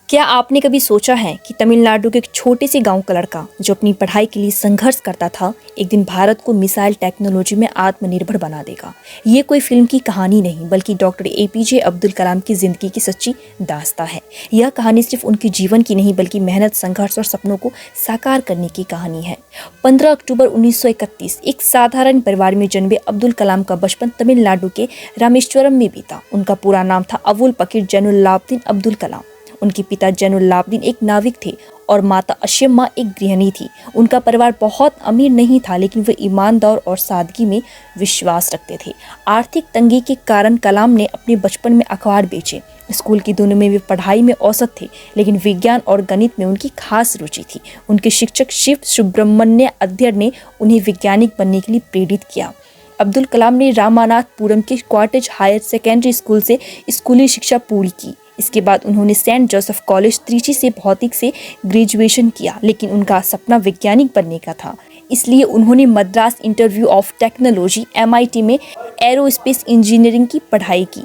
क्या आपने कभी सोचा है कि तमिलनाडु के एक छोटे से गांव का लड़का जो अपनी पढ़ाई के लिए संघर्ष करता था, एक दिन भारत को मिसाइल टेक्नोलॉजी में आत्मनिर्भर बना देगा। ये कोई फिल्म की कहानी नहीं, बल्कि डॉक्टर एपीजे अब्दुल कलाम की जिंदगी की सच्ची दास्तां है। यह कहानी सिर्फ उनके जीवन की नहीं, बल्कि मेहनत, संघर्ष और सपनों को साकार करने की कहानी है। 15 अक्टूबर 1931 एक साधारण परिवार में जन्मे अब्दुल कलाम का बचपन तमिलनाडु के रामेश्वरम में बीता। उनका पूरा नाम था अवुल पकीर जैनुलाब्दीन अब्दुल कलाम। उनके पिता जैनुलाब्दीन एक नाविक थे और माता अशम्मा एक गृहिणी थी। उनका परिवार बहुत अमीर नहीं था, लेकिन वे ईमानदार और सादगी में विश्वास रखते थे। आर्थिक तंगी के कारण कलाम ने अपने बचपन में अखबार बेचे। स्कूल की दिनों में वे पढ़ाई में औसत थे, लेकिन विज्ञान और गणित में उनकी खास रुचि थी। उनके शिक्षक शिव सुब्रमण्य अय्यर ने उन्हें वैज्ञानिक बनने के लिए प्रेरित किया। अब्दुल कलाम ने रामानाथपुरम के क्वार्टेज हायर सेकेंडरी स्कूल से स्कूली शिक्षा पूरी की। इसके बाद उन्होंने सेंट जोसेफ कॉलेज त्रिची से भौतिक से ग्रेजुएशन किया, लेकिन उनका सपना वैज्ञानिक बनने का था। इसलिए उन्होंने Madras institute of technology MIT में एरोस्पेस इंजीनियरिंग की पढ़ाई की।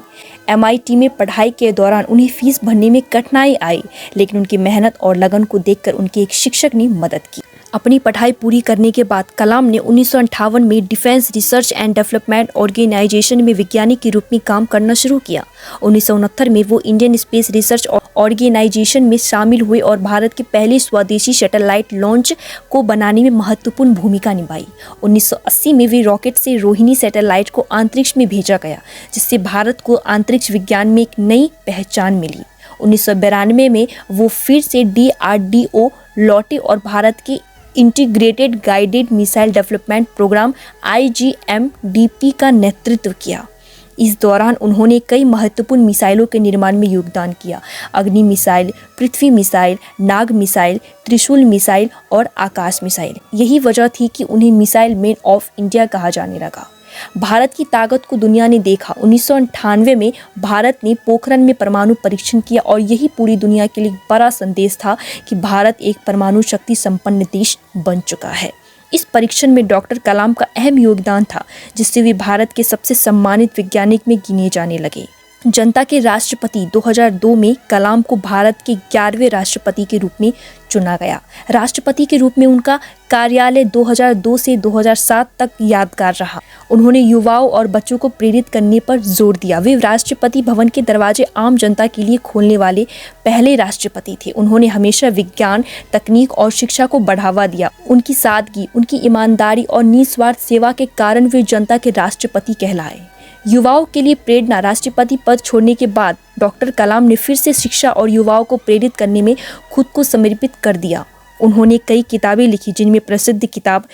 MIT में पढ़ाई के दौरान उन्हें फीस भरने में कठिनाई आई, लेकिन उनकी मेहनत और लगन को देखकर उनके एक शिक्षक ने मदद की। अपनी पढ़ाई पूरी करने के बाद कलाम ने 1958 में defence research and development organisation में वैज्ञानिक के रूप में काम करना शुरू किया। 1969 में वो इंडियन स्पेस रिसर्च ऑर्गेनाइजेशन में शामिल हुए और भारत के पहले स्वदेशी सैटेलाइट लॉन्च को बनाने में महत्वपूर्ण भूमिका निभाई। 1980 में वे रॉकेट से रोहिणी सैटेलाइट को अंतरिक्ष में भेजा गया, जिससे भारत को अंतरिक्ष विज्ञान में एक नई पहचान मिली। 1992 में वो फिर से DRDO लौटे और भारत के integrated guided missile development programme IGMDP का नेतृत्व किया। इस दौरान उन्होंने कई महत्वपूर्ण मिसाइलों के निर्माण में योगदान किया। अग्नि मिसाइल, पृथ्वी मिसाइल, नाग मिसाइल, त्रिशूल मिसाइल और आकाश मिसाइल। यही वजह थी कि उन्हें मिसाइल मैन ऑफ इंडिया कहा जाने लगा। भारत की ताकत को दुनिया ने देखा। 1998 में भारत ने पोखरण में परमाणु परीक्षण किया और यही पूरी दुनिया के लिए एक बड़ा संदेश था कि भारत एक परमाणु शक्ति संपन्न देश बन चुका है। इस परीक्षण में डॉक्टर कलाम का अहम योगदान था, जिससे वे भारत के सबसे सम्मानित वैज्ञानिक में गिने जाने लगे। जनता के राष्ट्रपति 2002 में कलाम को भारत के 11वें राष्ट्रपति के रूप में चुना गया। राष्ट्रपति के रूप में उनका कार्यालय 2002 से 2007 तक यादगार रहा। उन्होंने युवाओं और बच्चों को प्रेरित करने पर जोर दिया। वे राष्ट्रपति भवन के दरवाजे आम जनता के लिए खोलने वाले पहले राष्ट्रपति थे। उन्होंने हमेशा विज्ञान, तकनीक और शिक्षा को बढ़ावा दिया। उनकी सादगी, उनकी ईमानदारी और निस्वार्थ सेवा के कारण वे जनता के राष्ट्रपति कहलाए। युवाओं के लिए प्रेरणा। राष्ट्रपति पद छोड़ने के बाद डॉक्टर कलाम ने फिर से शिक्षा और युवाओं को प्रेरित करने में खुद को समर्पित कर दिया। उन्होंने कई किताबें लिखी, जिनमें प्रसिद्ध किताब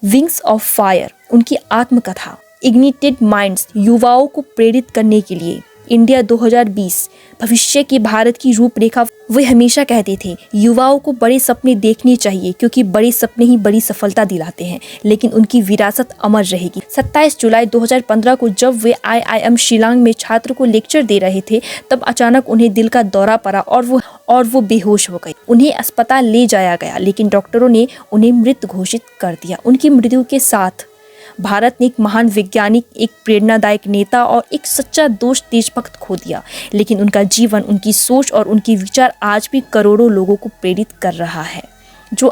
विंग्स ऑफ फायर, उनकी आत्मकथा, इग्निटेड माइंड्स, युवाओं को प्रेरित करने के लिए, इंडिया 2020, भविष्य की भारत की रूपरेखा। वे हमेशा कहते थे, युवाओं को बड़े सपने देखने चाहिए, क्योंकि बड़े सपने ही बड़ी सफलता दिलाते हैं, लेकिन उनकी विरासत अमर रहेगी। 27 जुलाई 2015 को जब वे IIM शिलांग में छात्र को लेक्चर दे रहे थे, तब अचानक उन्हें दिल का दौरा पड़ा और वो बेहोश हो गए। उन्हें अस्पताल ले जाया गया, लेकिन डॉक्टरों ने उन्हें मृत घोषित कर दिया। उनकी मृत्यु के साथ भारत ने एक महान वैज्ञानिक, एक प्रेरणादायक नेता और एक सच्चा देशभक्त खो दिया, लेकिन उनका जीवन, उनकी सोच और उनके विचार आज भी करोड़ों लोगों को प्रेरित कर रहा है, जो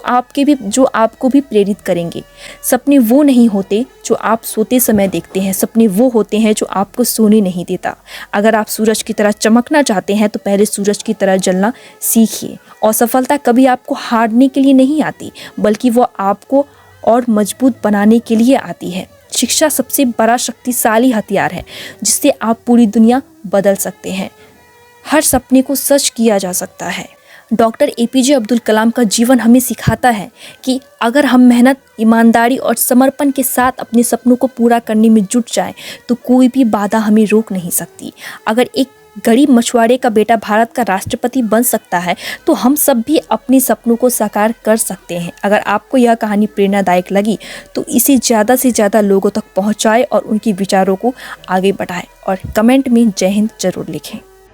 आपको भी प्रेरित करेंगे। सपने वो नहीं होते जो आप सोते समय देखते हैं, सपने वो होते हैं जो आपको सोने नहीं देता। अगर आप सूरज की तरह चमकना चाहते हैं, तो पहले सूरज की तरह जलना सीखिए। और सफलता कभी आपको हारने के लिए नहीं आती, बल्कि वो आपको और मजबूत बनाने के लिए आती है। शिक्षा सबसे बड़ा शक्तिशाली हथियार है, जिससे आप पूरी दुनिया बदल सकते हैं। हर सपने को सच किया जा सकता है। डॉक्टर एपीजे अब्दुल कलाम का जीवन हमें सिखाता है कि अगर हम मेहनत, ईमानदारी और समर्पण के साथ अपने सपनों को पूरा करने में जुट जाएं, तो कोई भी बाधा हमें रोक नहीं सकती। अगर एक गरीब मछुआरे का बेटा भारत का राष्ट्रपति बन सकता है, तो हम सब भी अपने सपनों को साकार कर सकते हैं। अगर आपको यह कहानी प्रेरणादायक लगी, तो इसे ज़्यादा से ज़्यादा लोगों तक पहुंचाएं और उनके विचारों को आगे बढ़ाएं और कमेंट में जय हिंद जरूर लिखें।